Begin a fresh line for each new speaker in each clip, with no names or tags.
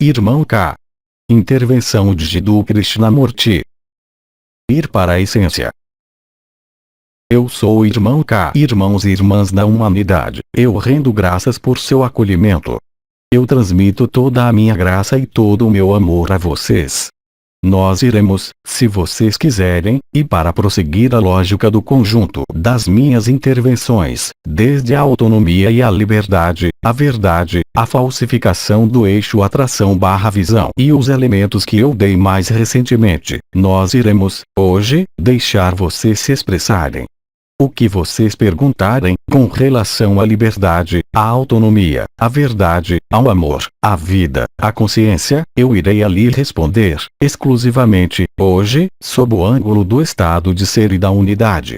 Irmão K. Intervenção de Jiddu Krishnamurti. Ir para a essência. Eu sou o irmão K. Irmãos e irmãs da humanidade, eu rendo graças por seu acolhimento. Eu transmito toda a minha graça e todo o meu amor a vocês. Nós iremos, se vocês quiserem, e para prosseguir a lógica do conjunto das minhas intervenções, desde a autonomia e a liberdade, a verdade, a falsificação do eixo atração/visão e os elementos que eu dei mais recentemente, nós iremos, hoje, deixar vocês se expressarem. O que vocês perguntarem, com relação à liberdade, à autonomia, à verdade, ao amor, à vida, à consciência, eu irei ali responder, exclusivamente, hoje, sob o ângulo do estado de ser e da unidade.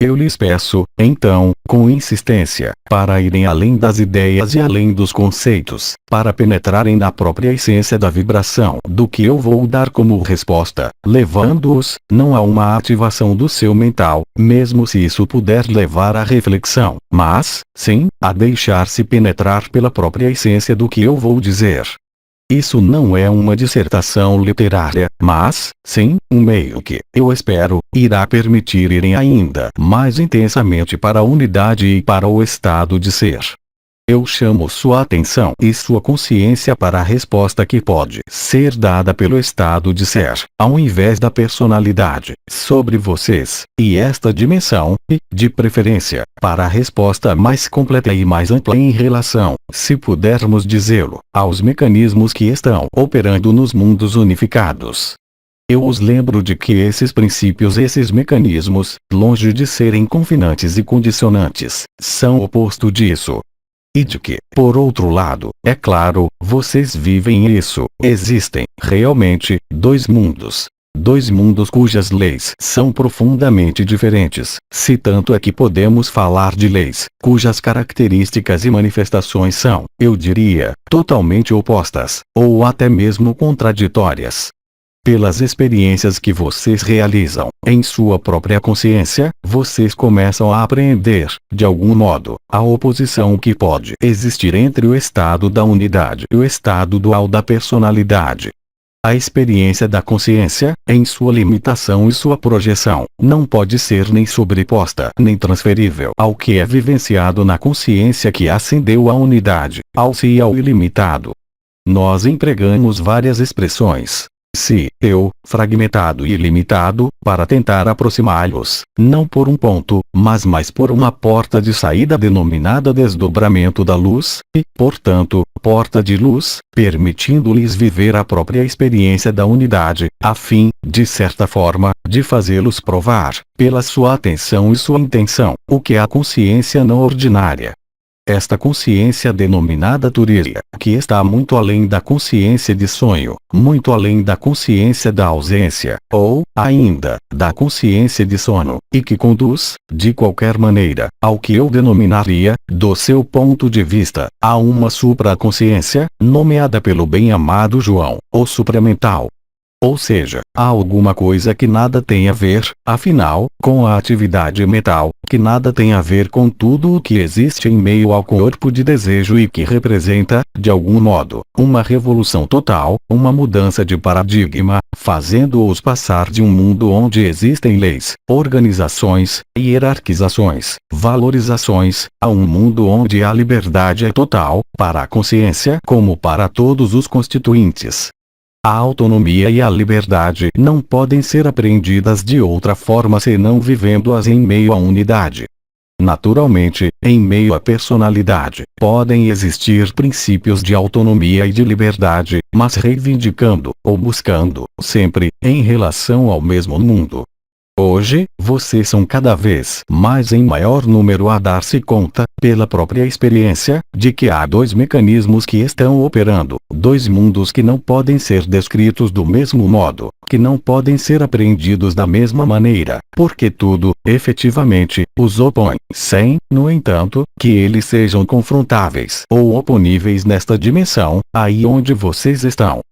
Eu lhes peço, então, com insistência, para irem além das ideias e além dos conceitos, para penetrarem na própria essência da vibração do que eu vou dar como resposta, levando-os, não a uma ativação do seu mental, mesmo se isso puder levar à reflexão, mas, sim, a deixar-se penetrar pela própria essência do que eu vou dizer. Isso não é uma dissertação literária, mas, sim, um meio que, eu espero, irá permitir irem ainda mais intensamente para a unidade e para o estado de ser. Eu chamo sua atenção e sua consciência para a resposta que pode ser dada pelo estado de ser, ao invés da personalidade, sobre vocês, e esta dimensão, e, de preferência, para a resposta mais completa e mais ampla em relação, se pudermos dizê-lo, aos mecanismos que estão operando nos mundos unificados. Eu os lembro de que esses princípios, esses mecanismos, longe de serem confinantes e condicionantes, são o oposto disso. E de que, por outro lado, é claro, vocês vivem isso, existem, realmente, dois mundos. Dois mundos cujas leis são profundamente diferentes, se tanto é que podemos falar de leis, cujas características e manifestações são, eu diria, totalmente opostas, ou até mesmo contraditórias. Pelas experiências que vocês realizam, em sua própria consciência, vocês começam a apreender, de algum modo, a oposição que pode existir entre o estado da unidade e o estado dual da personalidade. A experiência da consciência, em sua limitação e sua projeção, não pode ser nem sobreposta nem transferível ao que é vivenciado na consciência que ascendeu à unidade, ao si e ao ilimitado. Nós empregamos várias expressões. Se, eu, fragmentado e ilimitado, para tentar aproximá-los, não por um ponto, mas mais por uma porta de saída denominada desdobramento da luz, e, portanto, porta de luz, permitindo-lhes viver a própria experiência da unidade, a fim, de certa forma, de fazê-los provar, pela sua atenção e sua intenção, o que é a consciência não ordinária. Esta consciência denominada Turiya, que está muito além da consciência de sonho, muito além da consciência da ausência, ou, ainda, da consciência de sono, e que conduz, de qualquer maneira, ao que eu denominaria, do seu ponto de vista, a uma supraconsciência, nomeada pelo bem-amado João, o supramental. Ou seja, há alguma coisa que nada tem a ver, afinal, com a atividade mental, que nada tem a ver com tudo o que existe em meio ao corpo de desejo e que representa, de algum modo, uma revolução total, uma mudança de paradigma, fazendo-os passar de um mundo onde existem leis, organizações, hierarquizações, valorizações, a um mundo onde a liberdade é total, para a consciência como para todos os constituintes. A autonomia e a liberdade não podem ser apreendidas de outra forma senão vivendo-as em meio à unidade. Naturalmente, em meio à personalidade, podem existir princípios de autonomia e de liberdade, mas reivindicando, ou buscando, sempre, em relação ao mesmo mundo. Hoje, vocês são cada vez mais em maior número a dar-se conta, pela própria experiência, de que há dois mecanismos que estão operando, dois mundos que não podem ser descritos do mesmo modo, que não podem ser apreendidos da mesma maneira, porque tudo, efetivamente, os opõe, sem, no entanto, que eles sejam confrontáveis ou oponíveis nesta dimensão, aí onde vocês estão.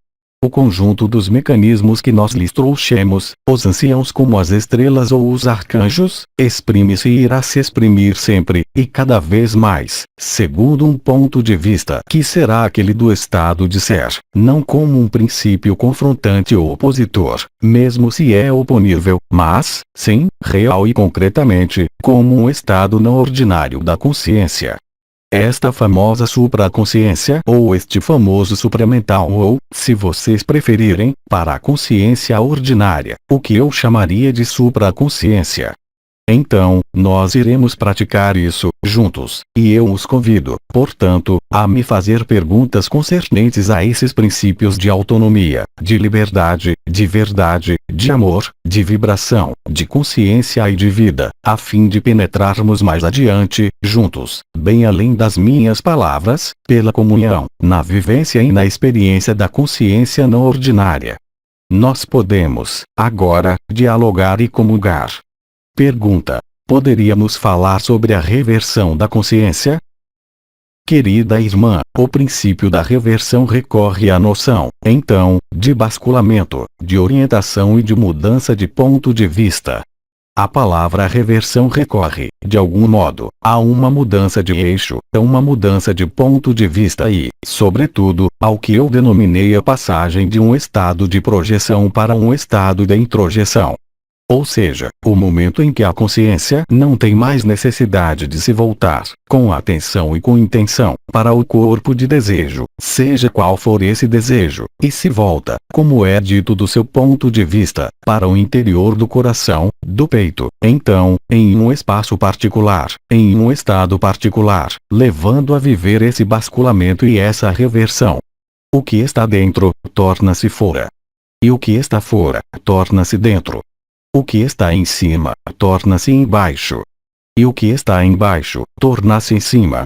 O conjunto dos mecanismos que nós lhes trouxemos, os anciãos como as estrelas ou os arcanjos, exprime-se e irá se exprimir sempre, e cada vez mais, segundo um ponto de vista que será aquele do estado de ser, não como um princípio confrontante ou opositor, mesmo se é oponível, mas, sim, real e concretamente, como um estado não ordinário da consciência. Esta famosa supraconsciência ou este famoso supramental ou, se vocês preferirem, para a consciência ordinária, o que eu chamaria de supraconsciência. Então, nós iremos praticar isso, juntos, e eu os convido, portanto, a me fazer perguntas concernentes a esses princípios de autonomia, de liberdade, de verdade, de amor, de vibração, de consciência e de vida, a fim de penetrarmos mais adiante, juntos, bem além das minhas palavras, pela comunhão, na vivência e na experiência da consciência não ordinária. Nós podemos, agora, dialogar e comungar. Pergunta: poderíamos falar sobre a reversão da consciência? Querida irmã, o princípio da reversão recorre à noção, então, de basculamento, de orientação e de mudança de ponto de vista. A palavra reversão recorre, de algum modo, a uma mudança de eixo, a uma mudança de ponto de vista e, sobretudo, ao que eu denominei a passagem de um estado de projeção para um estado de introjeção. Ou seja, o momento em que a consciência não tem mais necessidade de se voltar, com atenção e com intenção, para o corpo de desejo, seja qual for esse desejo, e se volta, como é dito do seu ponto de vista, para o interior do coração, do peito, então, em um espaço particular, em um estado particular, levando a viver esse basculamento e essa reversão. O que está dentro, torna-se fora. E o que está fora, torna-se dentro. O que está em cima, torna-se embaixo. E o que está embaixo, torna-se em cima.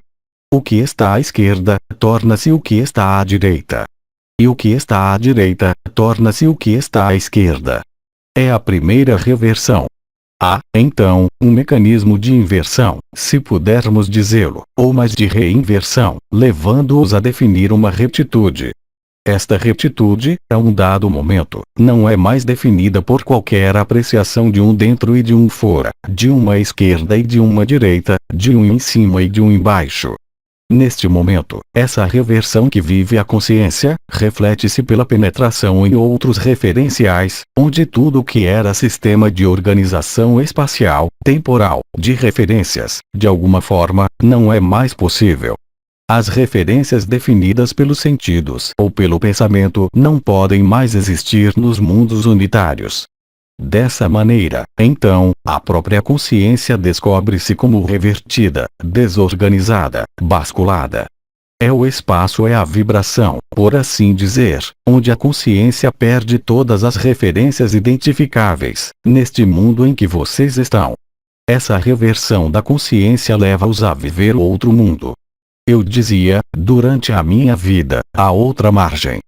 O que está à esquerda, torna-se o que está à direita. E o que está à direita, torna-se o que está à esquerda. É a primeira reversão. Há, então, um mecanismo de inversão, se pudermos dizê-lo, ou mais de reinversão, levando-os a definir uma retitude. Esta retitude, a um dado momento, não é mais definida por qualquer apreciação de um dentro e de um fora, de uma esquerda e de uma direita, de um em cima e de um embaixo. Neste momento, essa reversão que vive a consciência, reflete-se pela penetração em outros referenciais, onde tudo o que era sistema de organização espacial, temporal, de referências, de alguma forma, não é mais possível. As referências definidas pelos sentidos ou pelo pensamento não podem mais existir nos mundos unitários. Dessa maneira, então, a própria consciência descobre-se como revertida, desorganizada, basculada. É o espaço, é a vibração, por assim dizer, onde a consciência perde todas as referências identificáveis, neste mundo em que vocês estão. Essa reversão da consciência leva-os a viver outro mundo. Eu dizia, durante a minha vida, a outra margem.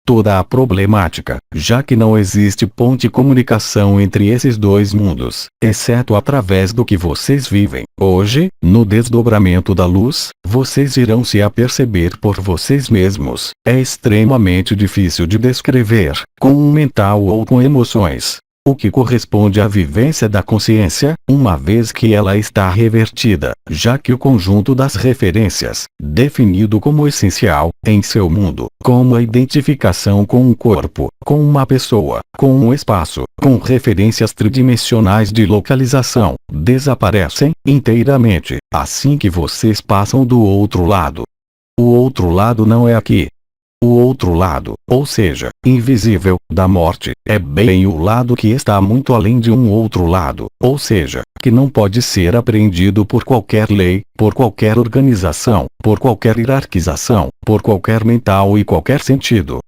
Toda a problemática, já que não existe ponte de comunicação entre esses dois mundos, exceto através do que vocês vivem, hoje, no desdobramento da luz, vocês irão se aperceber por vocês mesmos, é extremamente difícil de descrever, com um mental ou com emoções. O que corresponde à vivência da consciência, uma vez que ela está revertida, já que o conjunto das referências, definido como essencial, em seu mundo, como a identificação com um corpo, com uma pessoa, com um espaço, com referências tridimensionais de localização, desaparecem inteiramente, assim que vocês passam do outro lado. O outro lado não é aqui. O outro lado, ou seja, invisível, da morte, é bem o lado que está muito além de um outro lado, ou seja, que não pode ser apreendido por qualquer lei, por qualquer organização, por qualquer hierarquização, por qualquer mental e qualquer sentido.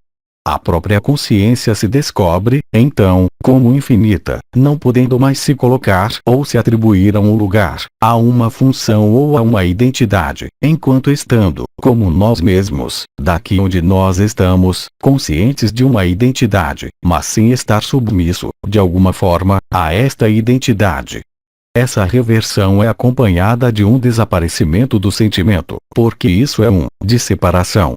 A própria consciência se descobre, então, como infinita, não podendo mais se colocar ou se atribuir a um lugar, a uma função ou a uma identidade, enquanto estando, como nós mesmos, daqui onde nós estamos, conscientes de uma identidade, mas sem estar submisso, de alguma forma, a esta identidade. Essa reversão é acompanhada de um desaparecimento do sentimento, porque isso é de separação.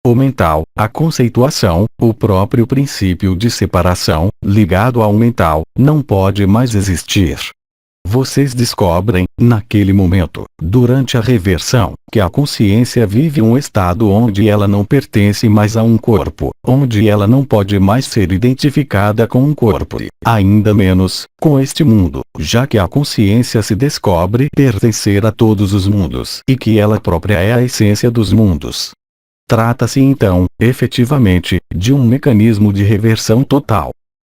O mental, a conceituação, o próprio princípio de separação, ligado ao mental, não pode mais existir. Vocês descobrem, naquele momento, durante a reversão, que a consciência vive um estado onde ela não pertence mais a um corpo, onde ela não pode mais ser identificada com um corpo e, ainda menos, com este mundo, já que a consciência se descobre pertencer a todos os mundos e que ela própria é a essência dos mundos. Trata-se então, efetivamente, de um mecanismo de reversão total.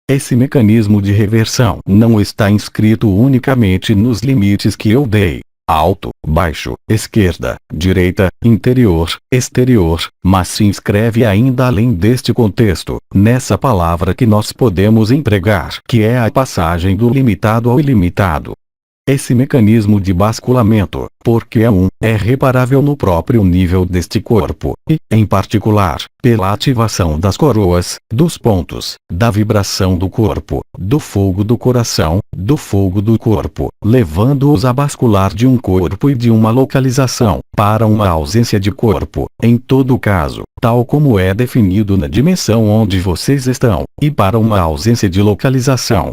Esse mecanismo de reversão não está inscrito unicamente nos limites que eu dei: alto, baixo, esquerda, direita, interior, exterior, mas se inscreve ainda além deste contexto, nessa palavra que nós podemos empregar, que é a passagem do limitado ao ilimitado. Esse mecanismo de basculamento, porque é reparável no próprio nível deste corpo, e, em particular, pela ativação das coroas, dos pontos, da vibração do corpo, do fogo do coração, do fogo do corpo, levando-os a bascular de um corpo e de uma localização, para uma ausência de corpo, em todo caso, tal como é definido na dimensão onde vocês estão, e para uma ausência de localização.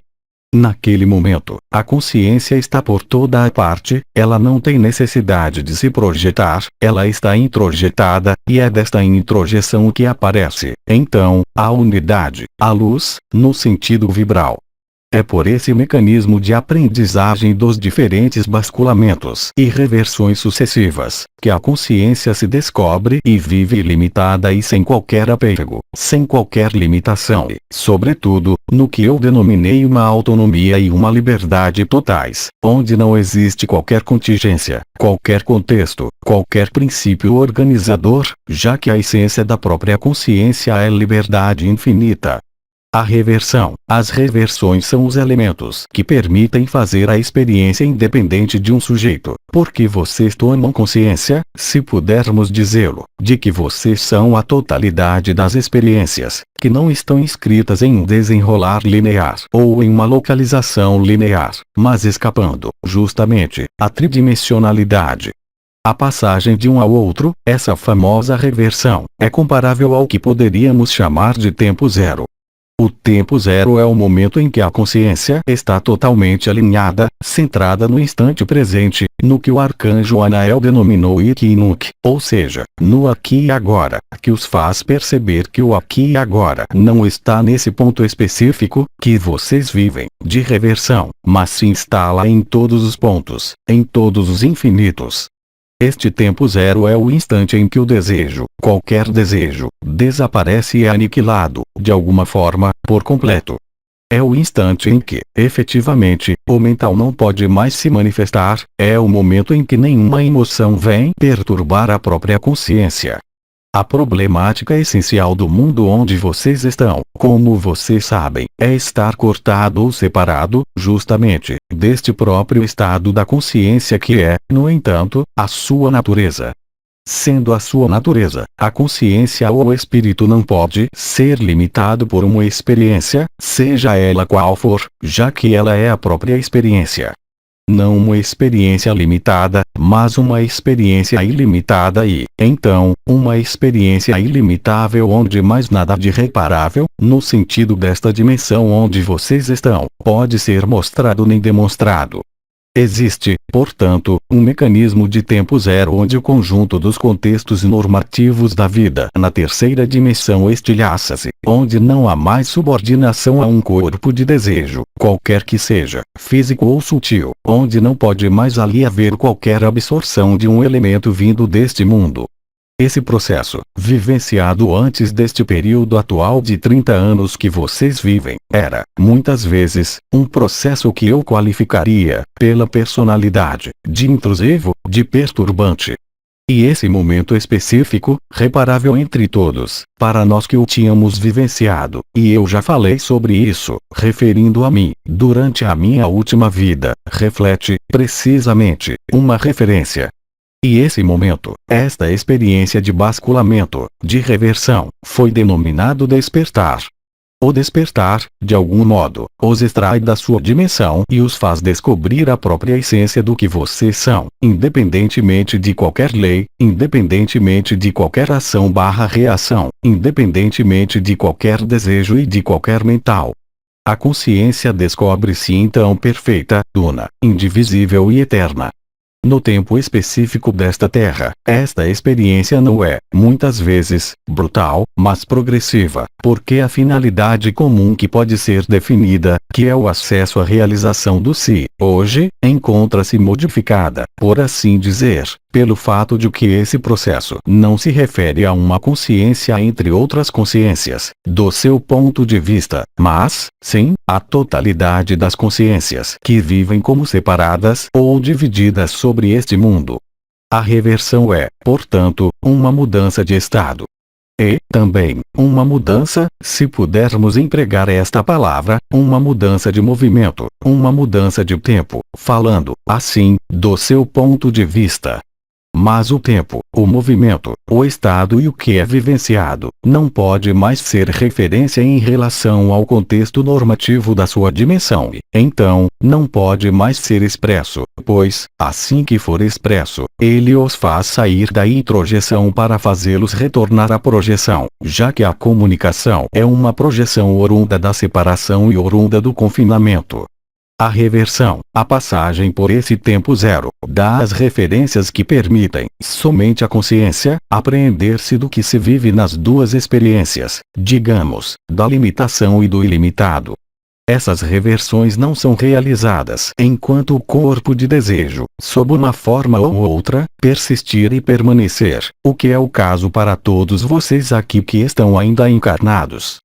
Naquele momento, a consciência está por toda a parte, ela não tem necessidade de se projetar, ela está introjetada, e é desta introjeção que aparece, então, a unidade, a luz, no sentido vibral. É por esse mecanismo de aprendizagem dos diferentes basculamentos e reversões sucessivas, que a consciência se descobre e vive ilimitada e sem qualquer apego, sem qualquer limitação e, sobretudo, no que eu denominei uma autonomia e uma liberdade totais, onde não existe qualquer contingência, qualquer contexto, qualquer princípio organizador, já que a essência da própria consciência é liberdade infinita. A reversão, as reversões são os elementos que permitem fazer a experiência independente de um sujeito, porque vocês tomam consciência, se pudermos dizê-lo, de que vocês são a totalidade das experiências, que não estão inscritas em um desenrolar linear ou em uma localização linear, mas escapando, justamente, à tridimensionalidade. A passagem de um ao outro, essa famosa reversão, é comparável ao que poderíamos chamar de tempo zero. O tempo zero é o momento em que a consciência está totalmente alinhada, centrada no instante presente, no que o arcanjo Anael denominou Ikinuk, ou seja, no aqui e agora, que os faz perceber que o aqui e agora não está nesse ponto específico, que vocês vivem, de reversão, mas se instala em todos os pontos, em todos os infinitos. Este tempo zero é o instante em que o desejo, qualquer desejo, desaparece e é aniquilado, de alguma forma, por completo. É o instante em que, efetivamente, o mental não pode mais se manifestar, é o momento em que nenhuma emoção vem perturbar a própria consciência. A problemática essencial do mundo onde vocês estão, como vocês sabem, é estar cortado ou separado, justamente, deste próprio estado da consciência que é, no entanto, a sua natureza. Sendo a sua natureza, a consciência ou o espírito não pode ser limitado por uma experiência, seja ela qual for, já que ela é a própria experiência. Não uma experiência limitada, mas uma experiência ilimitada e, então, uma experiência ilimitável onde mais nada de reparável, no sentido desta dimensão onde vocês estão, pode ser mostrado nem demonstrado. Existe, portanto, um mecanismo de tempo zero onde o conjunto dos contextos normativos da vida na terceira dimensão estilhaça-se, onde não há mais subordinação a um corpo de desejo, qualquer que seja, físico ou sutil, onde não pode mais ali haver qualquer absorção de um elemento vindo deste mundo. Esse processo, vivenciado antes deste período atual de 30 anos que vocês vivem, era, muitas vezes, um processo que eu qualificaria, pela personalidade, de intrusivo, de perturbante. E esse momento específico, reparável entre todos, para nós que o tínhamos vivenciado, e eu já falei sobre isso, referindo a mim, durante a minha última vida, reflete, precisamente, uma referência. E esse momento, esta experiência de basculamento, de reversão, foi denominado despertar. O despertar, de algum modo, os extrai da sua dimensão e os faz descobrir a própria essência do que vocês são, independentemente de qualquer lei, independentemente de qualquer ação/reação, independentemente de qualquer desejo e de qualquer mental. A consciência descobre-se então perfeita, una, indivisível e eterna. No tempo específico desta Terra, esta experiência não é, muitas vezes, brutal, mas progressiva, porque a finalidade comum que pode ser definida, que é o acesso à realização do si, hoje, encontra-se modificada, por assim dizer, pelo fato de que esse processo não se refere a uma consciência entre outras consciências, do seu ponto de vista, mas, sim, à totalidade das consciências que vivem como separadas ou divididas sobre este mundo. A reversão é, portanto, uma mudança de estado. E, também, uma mudança, se pudermos empregar esta palavra, uma mudança de movimento, uma mudança de tempo, falando, assim, do seu ponto de vista. Mas o tempo, o movimento, o estado e o que é vivenciado, não pode mais ser referência em relação ao contexto normativo da sua dimensão e, então, não pode mais ser expresso, pois, assim que for expresso, ele os faz sair da introjeção para fazê-los retornar à projeção, já que a comunicação é uma projeção oriunda da separação e oriunda do confinamento. A reversão, a passagem por esse tempo zero, dá as referências que permitem, somente à consciência, apreender-se do que se vive nas duas experiências, digamos, da limitação e do ilimitado. Essas reversões não são realizadas enquanto o corpo de desejo, sob uma forma ou outra, persistir e permanecer, o que é o caso para todos vocês aqui que estão ainda encarnados.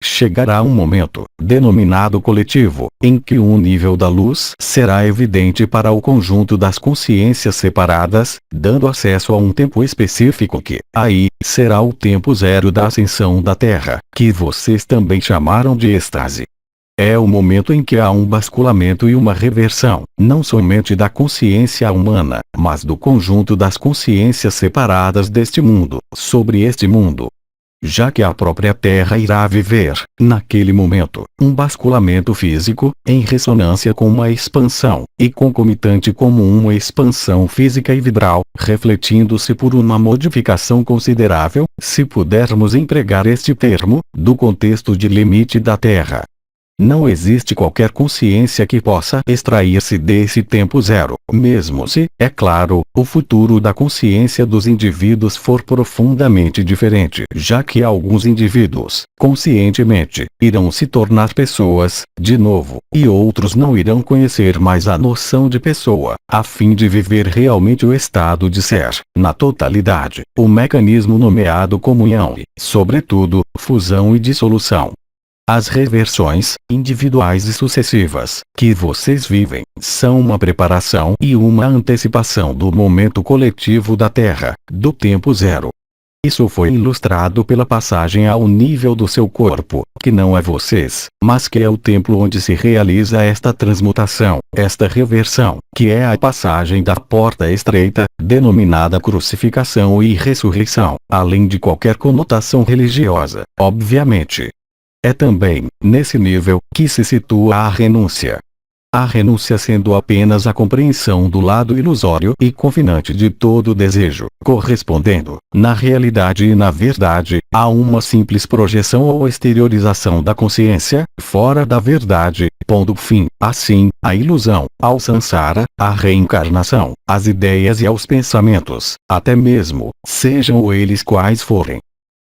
Chegará um momento, denominado coletivo, em que um nível da luz será evidente para o conjunto das consciências separadas, dando acesso a um tempo específico que, aí, será o tempo zero da ascensão da Terra, que vocês também chamaram de êxtase. É o momento em que há um basculamento e uma reversão, não somente da consciência humana, mas do conjunto das consciências separadas deste mundo, sobre este mundo. Já que a própria Terra irá viver, naquele momento, um basculamento físico, em ressonância com uma expansão, e concomitante como uma expansão física e vibral, refletindo-se por uma modificação considerável, se pudermos empregar este termo, do contexto de limite da Terra. Não existe qualquer consciência que possa extrair-se desse tempo zero, mesmo se, é claro, o futuro da consciência dos indivíduos for profundamente diferente, já que alguns indivíduos, conscientemente, irão se tornar pessoas, de novo, e outros não irão conhecer mais a noção de pessoa, a fim de viver realmente o estado de ser, na totalidade, o mecanismo nomeado comunhão e, sobretudo, fusão e dissolução. As reversões, individuais e sucessivas, que vocês vivem, são uma preparação e uma antecipação do momento coletivo da Terra, do tempo zero. Isso foi ilustrado pela passagem ao nível do seu corpo, que não é vocês, mas que é o templo onde se realiza esta transmutação, esta reversão, que é a passagem da porta estreita, denominada crucificação e ressurreição, além de qualquer conotação religiosa, obviamente. É também, nesse nível, que se situa a renúncia. A renúncia sendo apenas a compreensão do lado ilusório e confinante de todo desejo, correspondendo, na realidade e na verdade, a uma simples projeção ou exteriorização da consciência, fora da verdade, pondo fim, assim, à ilusão, ao samsara, à reencarnação, às ideias e aos pensamentos, até mesmo, sejam eles quais forem.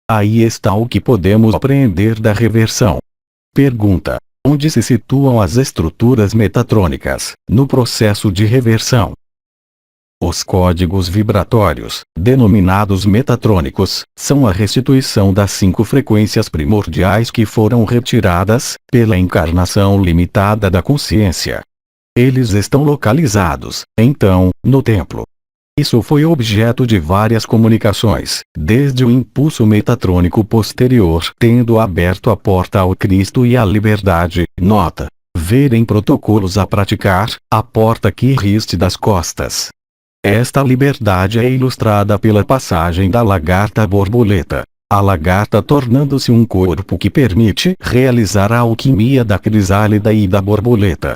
Aí está o que podemos apreender da reversão. Pergunta: onde se situam as estruturas metatrônicas, no processo de reversão? Os códigos vibratórios, denominados metatrônicos, são a restituição das 5 frequências primordiais que foram retiradas, pela encarnação limitada da consciência. Eles estão localizados, então, no templo. Isso foi objeto de várias comunicações, desde o impulso metatrônico posterior tendo aberto a porta ao Cristo e à liberdade, nota, ver em protocolos a praticar, a porta que riste das costas. Esta liberdade é ilustrada pela passagem da lagarta borboleta. A lagarta tornando-se um corpo que permite realizar a alquimia da crisálida e da borboleta.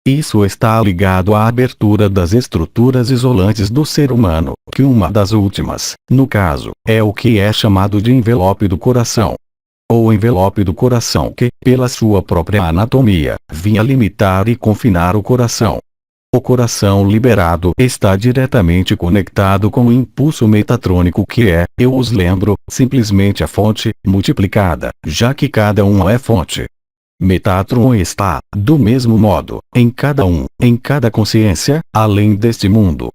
Isso está ligado à abertura das estruturas isolantes do ser humano, que uma das últimas, no caso, é o que é chamado de envelope do coração. Ou envelope do coração que, pela sua própria anatomia, vinha limitar e confinar o coração. O coração liberado está diretamente conectado com o impulso metatrônico que é, eu os lembro, simplesmente a fonte, multiplicada, já que cada um é fonte. Metatron está, do mesmo modo, em cada consciência, além deste mundo.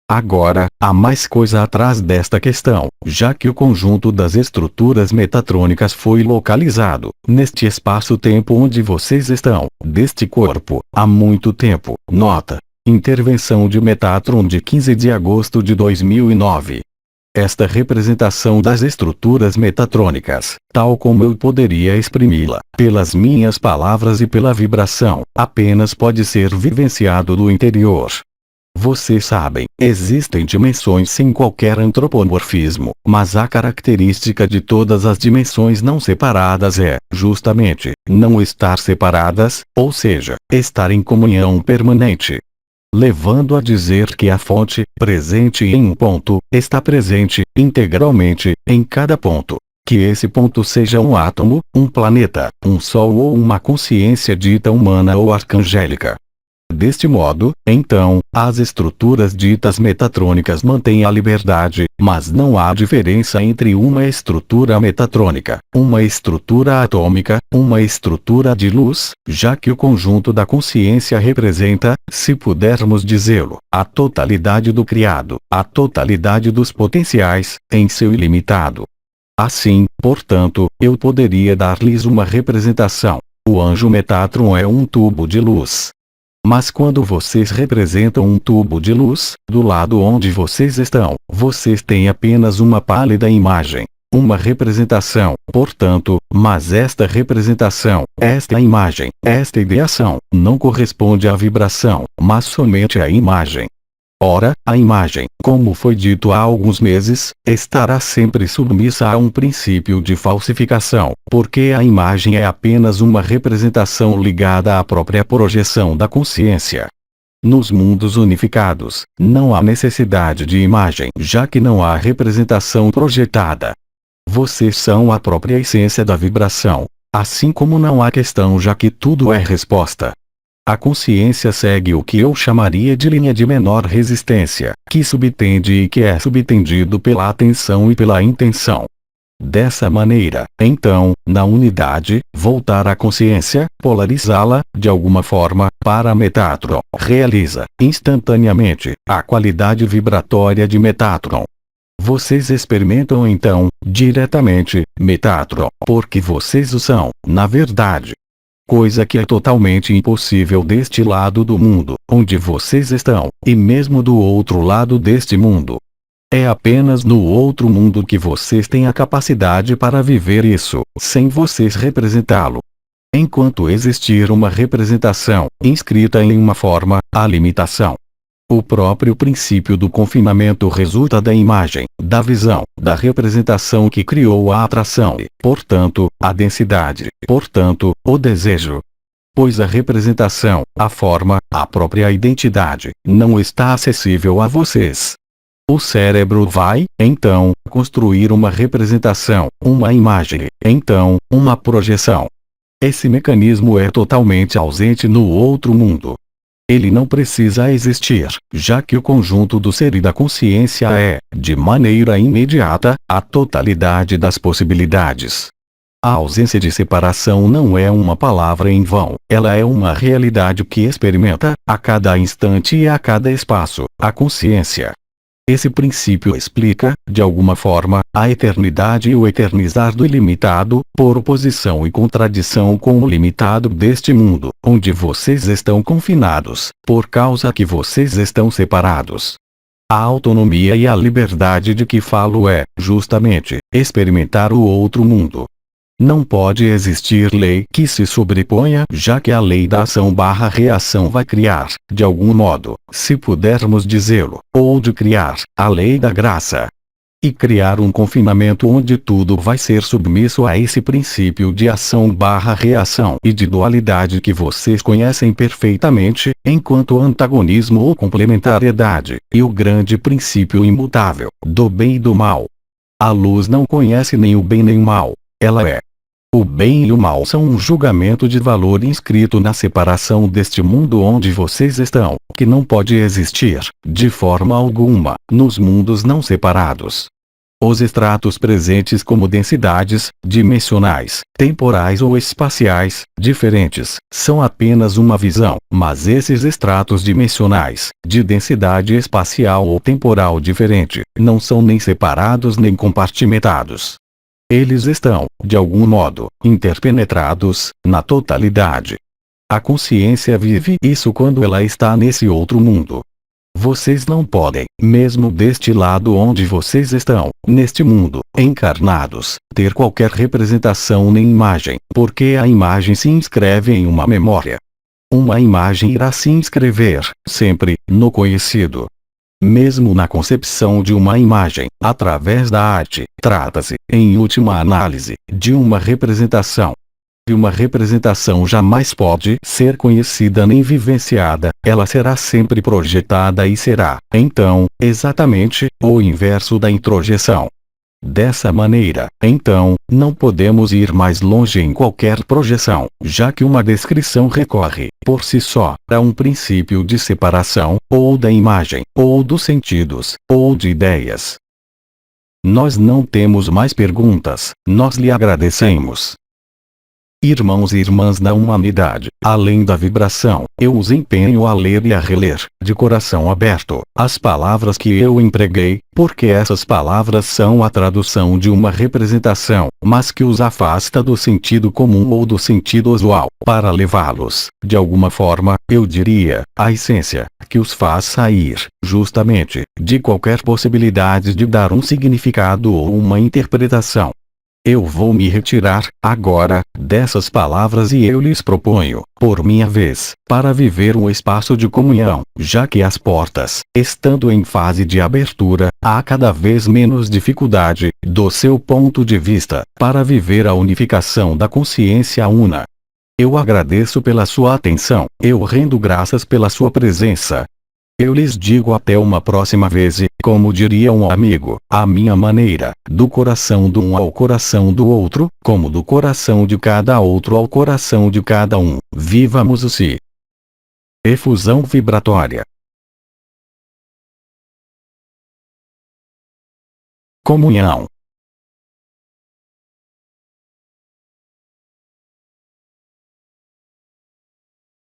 Agora, há mais coisa atrás desta questão, já que o conjunto das estruturas metatrônicas foi localizado, neste espaço-tempo onde vocês estão, deste corpo, há muito tempo. Nota: intervenção de Metatron de 15 de agosto de 2009. Esta representação das estruturas metatrônicas, tal como eu poderia exprimi-la, pelas minhas palavras e pela vibração, apenas pode ser vivenciado do interior. Vocês sabem, existem dimensões sem qualquer antropomorfismo, mas a característica de todas as dimensões não separadas é, justamente, não estar separadas, ou seja, estar em comunhão permanente. Levando a dizer que a fonte, presente em um ponto, está presente, integralmente, em cada ponto. Que esse ponto seja um átomo, um planeta, um sol ou uma consciência dita humana ou arcangélica. Deste modo, então, as estruturas ditas metatrônicas mantêm a liberdade, mas não há diferença entre uma estrutura metatrônica, uma estrutura atômica, uma estrutura de luz, já que o conjunto da consciência representa, se pudermos dizê-lo, a totalidade do criado, a totalidade dos potenciais, em seu ilimitado. Assim, portanto, eu poderia dar-lhes uma representação. O anjo Metatron é um tubo de luz. Mas quando vocês representam um tubo de luz, do lado onde vocês estão, vocês têm apenas uma pálida imagem. Uma representação, portanto, mas esta representação, esta imagem, esta ideação, não corresponde à vibração, mas somente à imagem. Ora, a imagem, como foi dito há alguns meses, estará sempre submissa a um princípio de falsificação, porque a imagem é apenas uma representação ligada à própria projeção da consciência. Nos mundos unificados, não há necessidade de imagem, já que não há representação projetada. Vocês são a própria essência da vibração, assim como não há questão, já que tudo é resposta. A consciência segue o que eu chamaria de linha de menor resistência, que subtende e que é subtendido pela atenção e pela intenção. Dessa maneira, então, na unidade, voltar à consciência, polarizá-la, de alguma forma, para Metatron, realiza, instantaneamente, a qualidade vibratória de Metatron. Vocês experimentam então, diretamente, Metatron, porque vocês o são, na verdade. Coisa que é totalmente impossível deste lado do mundo, onde vocês estão, e mesmo do outro lado deste mundo. É apenas no outro mundo que vocês têm a capacidade para viver isso, sem vocês representá-lo. Enquanto existir uma representação, inscrita em uma forma, há limitação. O próprio princípio do confinamento resulta da imagem, da visão, da representação que criou a atração e, portanto, a densidade, portanto, o desejo. Pois a representação, a forma, a própria identidade, não está acessível a vocês. O cérebro vai, então, construir uma representação, uma imagem, então, uma projeção. Esse mecanismo é totalmente ausente no outro mundo. Ele não precisa existir, já que o conjunto do ser e da consciência é, de maneira imediata, a totalidade das possibilidades. A ausência de separação não é uma palavra em vão, ela é uma realidade que experimenta, a cada instante e a cada espaço, a consciência. Esse princípio explica, de alguma forma, a eternidade e o eternizar do ilimitado, por oposição e contradição com o limitado deste mundo, onde vocês estão confinados, por causa que vocês estão separados. A autonomia e a liberdade de que falo é, justamente, experimentar o outro mundo. Não pode existir lei que se sobreponha, já que a lei da ação/reação vai criar, de algum modo, se pudermos dizê-lo, ou de criar, a lei da graça. e criar um confinamento onde tudo vai ser submisso a esse princípio de ação/reação e de dualidade que vocês conhecem perfeitamente, enquanto antagonismo ou complementariedade, e o grande princípio imutável, do bem e do mal. A luz não conhece nem o bem nem o mal, ela é. O bem e o mal são um julgamento de valor inscrito na separação deste mundo onde vocês estão, que não pode existir, de forma alguma, nos mundos não separados. Os estratos presentes como densidades, dimensionais, temporais ou espaciais, diferentes, são apenas uma visão, mas esses estratos dimensionais, de densidade espacial ou temporal diferente, não são nem separados nem compartimentados. Eles estão, de algum modo, interpenetrados, na totalidade. A consciência vive isso quando ela está nesse outro mundo. Vocês não podem, mesmo deste lado onde vocês estão, neste mundo, encarnados, ter qualquer representação nem imagem, porque a imagem se inscreve em uma memória. Uma imagem irá se inscrever, sempre, no conhecido. Mesmo na concepção de uma imagem, através da arte, trata-se, em última análise, de uma representação. E uma representação jamais pode ser conhecida nem vivenciada, ela será sempre projetada e será, então, exatamente, o inverso da introjeção. Dessa maneira, então, não podemos ir mais longe em qualquer projeção, já que uma descrição recorre, por si só, a um princípio de separação, ou da imagem, ou dos sentidos, ou de ideias. Nós não temos mais perguntas, nós lhe agradecemos. Irmãos e irmãs da humanidade, além da vibração, eu os empenho a ler e a reler, de coração aberto, as palavras que eu empreguei, porque essas palavras são a tradução de uma representação, mas que os afasta do sentido comum ou do sentido usual, para levá-los, de alguma forma, eu diria, à essência, que os faz sair, justamente, de qualquer possibilidade de dar um significado ou uma interpretação. Eu vou me retirar, agora, dessas palavras e eu lhes proponho, por minha vez, para viver um espaço de comunhão, já que as portas, estando em fase de abertura, há cada vez menos dificuldade, do seu ponto de vista, para viver a unificação da consciência una. Eu agradeço pela sua atenção, eu rendo graças pela sua presença. Eu lhes digo até uma próxima vez e, como diria um amigo, à minha maneira, do coração do um ao coração do outro, como do coração de cada outro ao coração de cada um, vivamos o si. Efusão vibratória. Comunhão.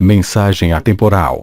Mensagem atemporal.